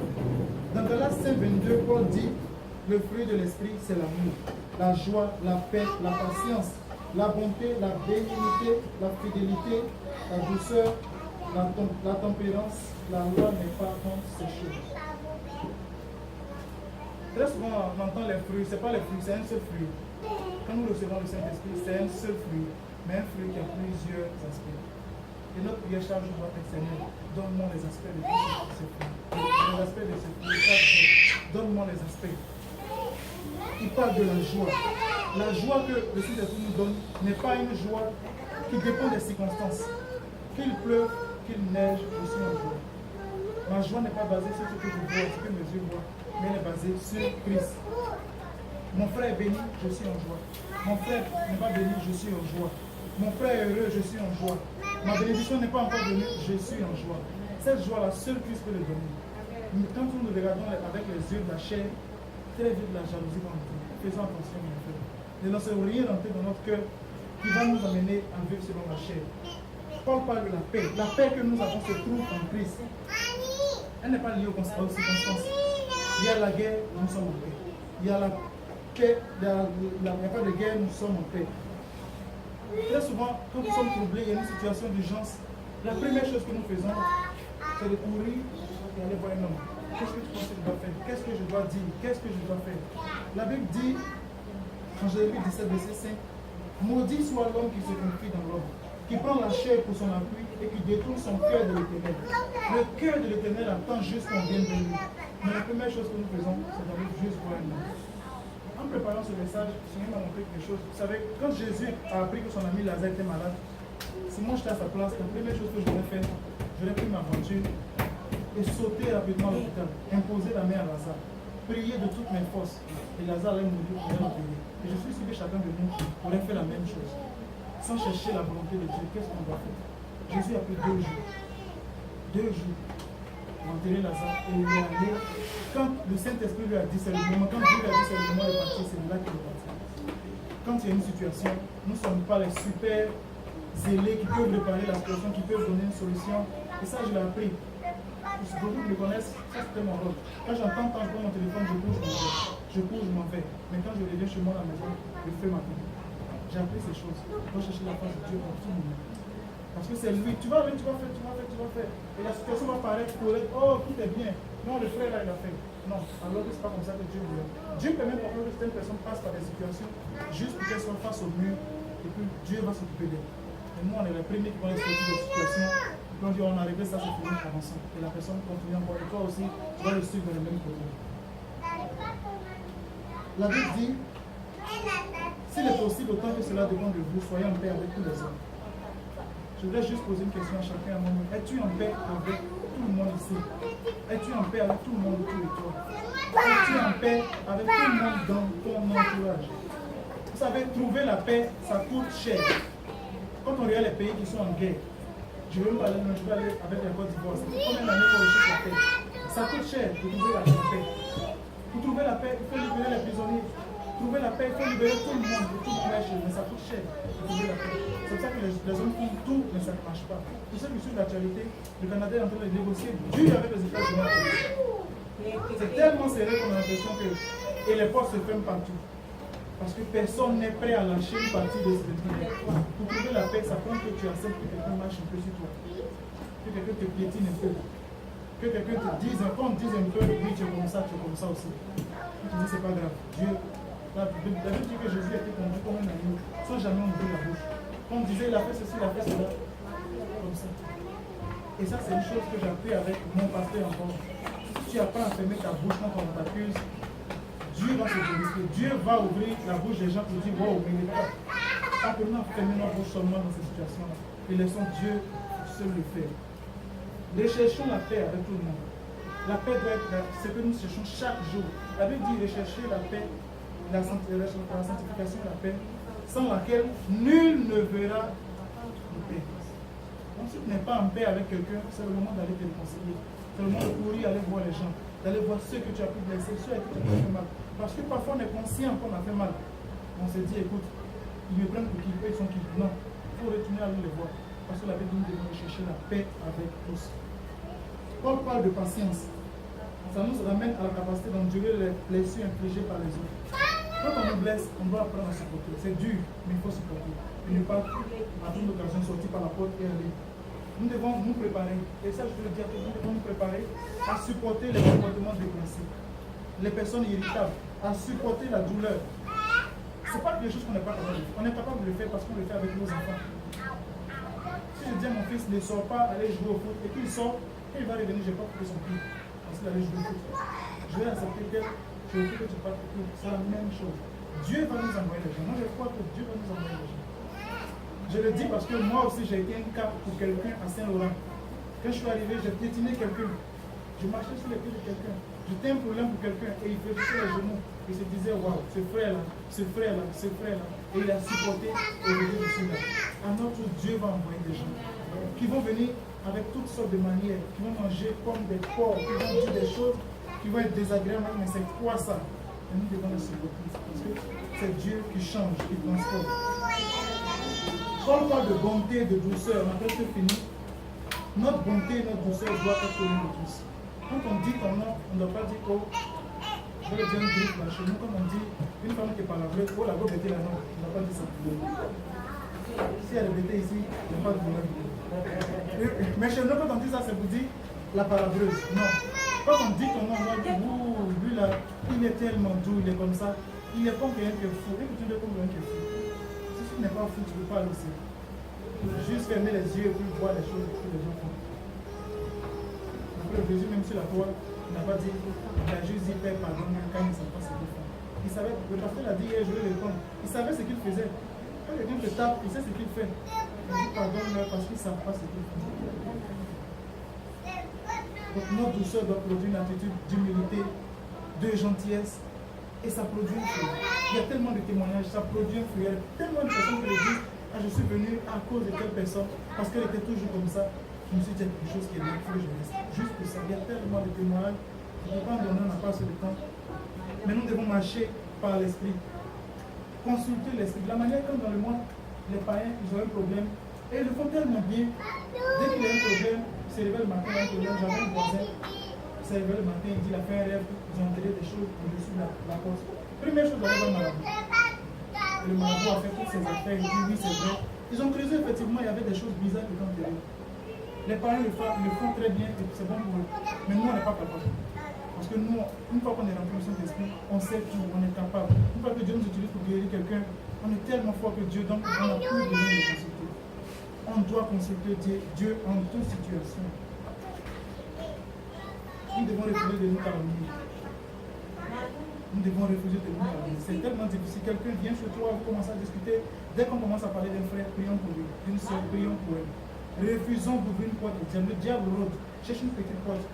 Dans Galates 5:22, Paul dit, le fruit de l'esprit, c'est l'amour, la joie, la paix, la patience, la bonté, la bénignité, la fidélité, la douceur, la tempérance. La loi n'est pas contre ces choses. Très souvent, on entend les fruits, ce n'est pas les fruits, c'est un seul fruit. Quand nous recevons le Saint-Esprit, c'est un seul fruit, mais un fruit qui a plusieurs aspects. Et notre prière chaque jour doit être Seigneur, donne-moi les aspects de ce fruit. Les aspects de ce fruit, donne-moi les aspects. Il parle de la joie. La joie que le Saint-Esprit nous donne n'est pas une joie qui dépend des circonstances. Qu'il pleuve, qu'il neige, je suis en joie. Ma joie n'est pas basée sur ce que je vois, ce que mes yeux voient, mais elle est basée sur Christ. Mon frère est béni, je suis en joie. Mon frère n'est pas béni, je suis en joie. Mon frère est heureux, je suis en joie. Ma bénédiction n'est pas encore venue, je suis en joie. Cette joie-là, seul Christ peut le donner. Mais quand nous regardons avec les yeux de la chair, très vite la jalousie va entrer. Faisons attention, mon frère. Ne laissons rien entrer dans notre cœur qui va nous amener à vivre selon la chair. Paul parle de la paix. La paix que nous avons se trouve en Christ. Elle n'est pas liée aux circonstances. Il y a la guerre, nous sommes en paix. Il y a la paix, il n'y a pas de guerre, nous sommes en paix. Très souvent, quand nous sommes troublés, il y a une situation d'urgence. La première chose que nous faisons, c'est de courir et aller voir un homme. Qu'est-ce que tu penses que je dois faire? Qu'est-ce que je dois dire? Qu'est-ce que je dois faire? La Bible dit, en Jérémie 17, verset 5, maudit soit l'homme qui se confie dans l'homme, qui prend la chair pour son appui et qui détourne son cœur de l'Éternel. Le cœur de l'Éternel attend juste qu'on vienne de lui. Mais la première chose que nous faisons, c'est d'aller juste voir un homme. En préparant ce message, le Seigneur m'a montré quelque chose. Vous savez, quand Jésus a appris que son ami Lazare était malade, si moi j'étais à sa place, la première chose que j'aurais fait, j'aurais pris ma voiture et sauter rapidement à l'hôpital, imposer la main à Lazare, prier de toutes mes forces. Et Lazare allait mourir, j'allais le payer. Et je suis sûr que chacun de nous aurait fait la même chose. Sans chercher la volonté de Dieu, qu'est-ce qu'on doit faire? Jésus a pris 2 jours. 2 jours pour enterrer Lazare et il est allé. Quand le Saint-Esprit lui a dit c'est le moment, quand Dieu lui a dit c'est le moment de partir, c'est là qu'il est parti. Quand il y a une situation, nous ne sommes pas les super zélés qui peuvent réparer la situation, qui peuvent donner une solution. Et ça, je l'ai appris. Beaucoup me connaissent, ça c'était mon rôle. Quand j'entends, quand je prends mon téléphone, je bouge, je m'en vais. Mais quand je reviens chez moi à la maison, je fais ma vie. J'ai appris ces choses. Je dois chercher la face de Dieu pour tout le monde. Parce que c'est lui. Tu vas aller, tu vas faire. Et la situation va paraître correcte. Oh, tout est bien. Non, le frère là, il a fait. Non, alors que ce n'est pas comme ça que Dieu voulait. Dieu permet parfois que certaines personnes passent par des situations juste pour qu'elles soient face au mur et puis Dieu va s'occuper d'elles. Et nous, on est les premiers qui vont les sortir de situations. Quand on dit on a réglé ça, c'est fini, avançons. Et la personne continue encore. Et toi aussi, tu vas le suivre dans le même côté. La Bible dit, s'il est possible, autant que cela dépend de vous, soyez en paix avec tous les hommes. Je voudrais juste poser une question à chacun à moi. Es-tu en paix avec tout le monde ici? Es-tu en paix avec tout le monde autour de toi? Es-tu en paix avec tout le monde dans ton entourage? Vous savez, trouver la paix, ça coûte cher. Quand on regarde les pays qui sont en guerre, je vais aller avec la Côte d'Ivoire. Ça fait combien d'années qu'on recherche la paix? Ça coûte cher de trouver la paix. Pour trouver la paix, il faut libérer les prisonniers. Trouver la paix, il faut libérer tout le monde. Tout le monde est chez, mais ça coûte cher de trouver la paix. C'est pour ça que les hommes font tout, mais ça ne marche pas. Pour ceux qui suivent l'actualité, le Canada est en train de négocier dur avec les États-Unis. C'est tellement serré qu'on a l'impression que. Et les portes se ferment partout. Parce que personne n'est prêt à lâcher une partie de ce pays. Pour trouver la paix, ça prend que tu acceptes que quelqu'un marche un peu sur toi. Que quelqu'un te piétine un peu. Que quelqu'un te dise, quand on te dise un peu, oui, tu es comme ça aussi. Tu dis, c'est pas grave. Dieu, la Bible dit que Jésus était conduit comme un agneau, sans jamais ouvrir la bouche. Quand on disait, il a fait ceci, il a fait cela. Comme ça. Et ça, c'est une chose que j'ai appris avec mon pasteur encore. Si tu apprends à fermer ta bouche quand on t'accuse, Dieu va se dérisquer. Dieu va ouvrir la bouche des gens pour dire, wow, mais il n'est pas. Apprenons à fermer notre bouche seulement dans ces situations-là. Et laissons Dieu seul le faire. Recherchons la paix avec tout le monde. La paix doit être ce que nous cherchons chaque jour. La Bible dit rechercher la paix, la sanctification de la paix, sans laquelle nul ne verra de paix. Donc si tu n'es pas en paix avec quelqu'un, c'est le moment d'aller te réconcilier. C'est le moment de courir, aller voir les gens, d'aller voir ceux que tu as pu blesser, ceux à qui tu as fait mal. Parce que parfois on est conscient qu'on a fait mal. On se dit, écoute, ils me prennent pour qui, eux ils sont qui. Non, il faut retourner aller les voir. Parce que la Bible nous devons chercher la paix avec tous. Paul parle de patience. Ça nous ramène à la capacité d'endurer les blessures infligées par les autres. Quand on nous blesse, on doit apprendre à supporter. C'est dur, mais il faut supporter. Et ne pas à toute occasion sortir par la porte et aller. Nous devons nous préparer. Et ça, je veux le dire, nous devons nous préparer à supporter les comportements déplacés, les personnes irritables, à supporter la douleur. Ce n'est pas quelque chose qu'on n'est pas capable de faire. On est capable de le faire parce qu'on le fait avec nos enfants. Si je dis à mon fils, ne sors pas, aller jouer au foot, et qu'il sort, et il va revenir, je n'ai pas coupé son pied. Parce qu'il allait jouer au foot. Je vais accepter que je veux que tu partes au foot. C'est la même chose. Dieu va nous envoyer les gens. Moi, je crois que Dieu va nous envoyer les gens. Je le dis parce que moi aussi, j'ai été un cas pour quelqu'un à Saint-Laurent. Quand je suis arrivé, j'ai piétiné quelqu'un. Je marchais sur les pieds de quelqu'un. J'étais un problème pour quelqu'un et il faisait les genoux. Il se disait, waouh, ce frère-là, ce frère-là, ce frère-là. Et il a supporté aujourd'hui je suis là. À notre Dieu va envoyer des gens qui vont venir avec toutes sortes de manières, qui vont manger comme des porcs, qui vont dire des choses qui vont être désagréables, mais c'est quoi ça? Et nous devons le supporter parce que c'est Dieu qui change, qui transforme. Quand on parle de bonté, de douceur, on a presque fini. Notre bonté et notre douceur doivent être connus de tous. Quand on dit ton nom, on ne doit pas dire oh, je vais dire une griffe là chez nous. Comme on dit une femme qui est palabreuse, oh la go bêtée là, non, on ne doit pas dire ça. Si elle est bêtée ici, il n'y a pas de problème. Mais chez nous, quand on dit ça, c'est pour dire la palabreuse. Non. Quand on dit ton nom, on va dire ouh, lui là, il est tellement doux, il est comme ça. Il est comme quelqu'un qui est fou. Et que tu es comme quelqu'un qui est fou. Si tu n'es pas fou, tu ne peux pas aller aussi. Juste fermer les yeux et puis voir les choses que les gens font. Après, Jésus, même sur la croix, il n'a pas dit, il a juste dit Père, pardonne-moi quand il ne savait pas ce qu'il fait. Il savait, le pasteur l'a dit hier, je vais répondre. Il savait ce qu'il faisait. Quand quelqu'un te tape, il sait ce qu'il fait. Il dit pardonne-moi parce qu'il ne savent pas ce qu'il fait. Donc notre douceur doit produire une attitude d'humilité, de gentillesse, et ça produit un fruit. Il y a tellement de témoignages, ça produit un fruit. Il y a tellement de personnes qui le disent. Ah, je suis venu à cause de telle personne, parce qu'elle était toujours comme ça. Je me suis dit, il y a quelque chose qui est bien, il faut que je reste. Juste pour ça, il y a tellement de témoignages. Je ne peux pas en donner, on n'a pas assez de temps. Mais nous devons marcher par l'esprit. Consulter l'esprit. De la manière comme dans le monde, les païens, ils ont un problème. Et ils le font tellement bien. Dès qu'il y a un problème, il se réveille le matin, il y a un problème. J'avais un voisin, il se réveille le matin, il dit, il a fait un rêve, ils ont enterré des choses au-dessus de la porte. Première chose, d'aller voir le marabout. Le marabout a fait toutes ses affaires, il dit oui c'est vrai. Ils ont creusé effectivement, il y avait des choses bizarres qui étaient enterrées. Les parents le font très bien et c'est bon pour eux. Mais nous on n'est pas capable. Parce que nous, une fois qu'on est rempli du Saint-Esprit, on sait tout, on est capable. Une fois que Dieu nous utilise pour guérir quelqu'un, on est tellement fort que Dieu, donc on n'a plus besoin de consulter. On doit consulter Dieu en toute situation. Nous devons refuser de nous calomnier. Nous devons refuser de nous calomnier. C'est tellement difficile. Quelqu'un vient chez toi, vous commencez à discuter. Dès qu'on commence à parler d'un frère, prions pour lui. D'une soeur, prions pour elle. Refusons d'ouvrir une porte. Le diable rôde. Cherche une petite porte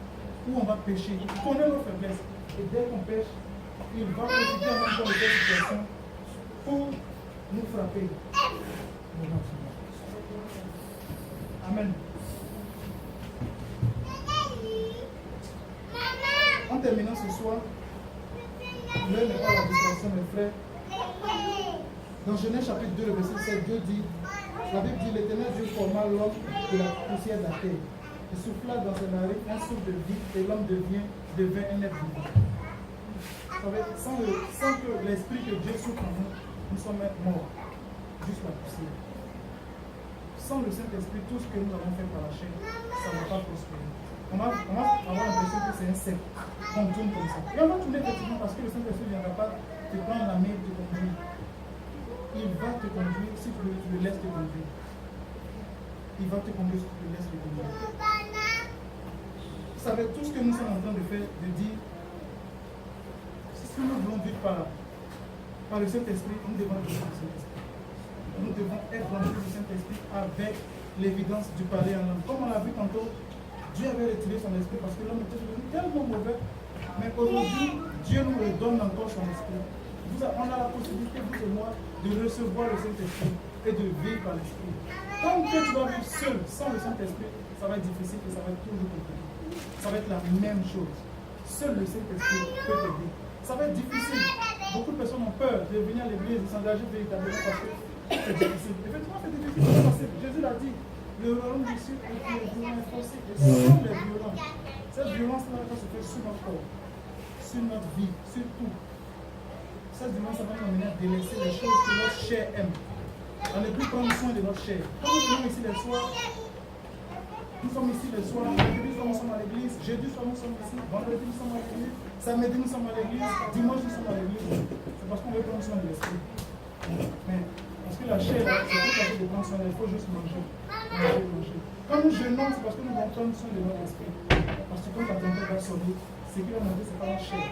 où on va pécher. Il connaît nos faiblesses. Et dès qu'on pêche, il va profiter en même temps de cette situation pour nous frapper. Amen. En terminant ce soir, l'heure n'est pas la distraction, mes frères. Dans Genèse chapitre 2, le verset 7, Dieu dit, la Bible dit, l'Éternel Dieu forma l'homme de la poussière de la terre. Il souffla dans ses narines un souffle de vie et l'homme devint un être vivant. Sans que l'esprit que Dieu souffle en nous, nous sommes morts. Juste la poussière. Sans le Saint-Esprit, tout ce que nous avons fait par la chair, ça ne va pas prospérer. On va avoir l'impression que c'est un cercle. On tourne comme ça. Et on va tourner effectivement parce que le Saint-Esprit ne viendra pas te prendre la main et te conduire. Il va te conduire si tu le laisses te conduire. Il va te conduire si tu le laisses te conduire. Vous savez, tout ce que nous sommes en train de faire, de dire, si nous voulons vivre par le Saint-Esprit, nous devons être dans le Saint-Esprit. Nous devons être dans le Saint-Esprit avec l'évidence du parler en langue. Comme on l'a vu tantôt, Dieu avait retiré son esprit parce que l'homme était devenu tellement mauvais. Mais aujourd'hui, Dieu nous redonne encore son esprit. On a la possibilité, vous et moi, de recevoir le Saint-Esprit et de vivre par l'esprit. Tant que tu vas vivre seul, sans le Saint-Esprit, ça va être difficile et ça va être toujours compliqué. Ça va être la même chose. Seul le Saint-Esprit peut t'aider. Ça va être difficile. Beaucoup de personnes ont peur de venir à l'église, de s'engager véritablement parce que c'est difficile. Effectivement, c'est difficile, c'est facile. Jésus l'a dit. Le royaume du ciel est violent et forcé. Et sans les violences, cette violence-là va se faire sur notre corps, sur notre vie, sur tout. Cette violence va nous amener à délaisser les choses que notre chair aime. On ne plus prendre soin de notre chair. Quand nous venons ici les soirs, nous sommes ici les soirs, mercredi nous sommes à l'église, jeudi soir nous sommes ici, vendredi nous sommes à l'église, samedi nous sommes à l'église, dimanche nous sommes à l'église. C'est parce qu'on veut prendre soin de l'esprit. Mais parce que la chair, c'est tout à fait de prendre soin, il faut juste manger. Manger. Quand nous jeûnons, c'est parce que nous devons prendre soin de notre esprit. Parce que quand ta tempête va sonner, c'est que la manger, c'est pas la chair.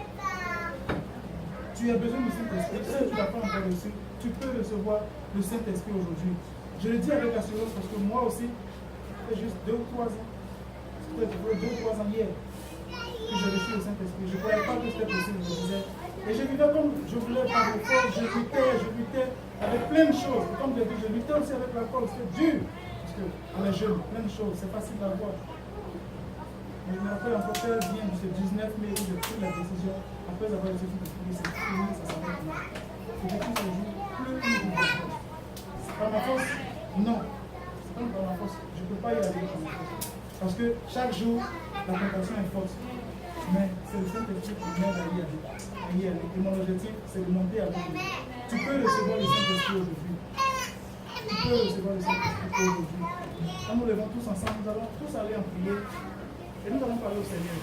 Tu as besoin du Saint-Esprit. Si tu n'as pas encore reçu, tu peux recevoir le Saint-Esprit aujourd'hui. Je le dis avec assurance parce que moi aussi, ça fait juste 2 ou 3 ans. peut-être 2 ou 3 ans hier, que j'ai reçu le Saint-Esprit. Je ne croyais pas que c'était possible, je disais. Et je vivais comme je voulais par le fort, je luttais avec plein de choses. Et comme je l'ai dit, je luttais aussi avec l'alcool, c'était dur. Parce qu'on est jeune, plein de choses, c'est facile à voir. Mais je me rappelle encore très bien de ce 19 mai où j'ai pris la décision, après avoir reçu le Saint-Esprit, c'est fini, ça s'arrête là. Et depuis ce jour, plus une force. C'est pas ma force? Non. C'est pas par ma force. Je ne peux pas y aller par ma force. Parce que chaque jour, la tentation est forte. Mais c'est le Saint-Esprit qui m'aide à y aller. Et mon objectif, c'est de monter avec lui. Tu peux recevoir le Saint-Esprit aujourd'hui. Tu peux recevoir le Saint-Esprit aujourd'hui. Quand nous levons tous ensemble, nous allons tous aller en prière. Et nous allons parler au Seigneur.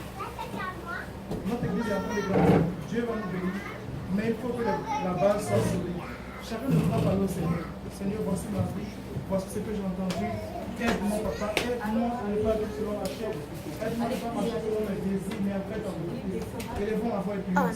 Notre église est en train de grandir. Dieu va nous bénir. Mais il faut que la base soit solide. Chacun de nous va parler au Seigneur. Seigneur, voici ma vie. Voici ce que j'ai entendu. Aide-moi, papa. Aide-moi à ne pas vivre selon la chair. Aide-moi à ne pas marcher selon mes désirs, mais après ta volonté. Élevons la voix et prions.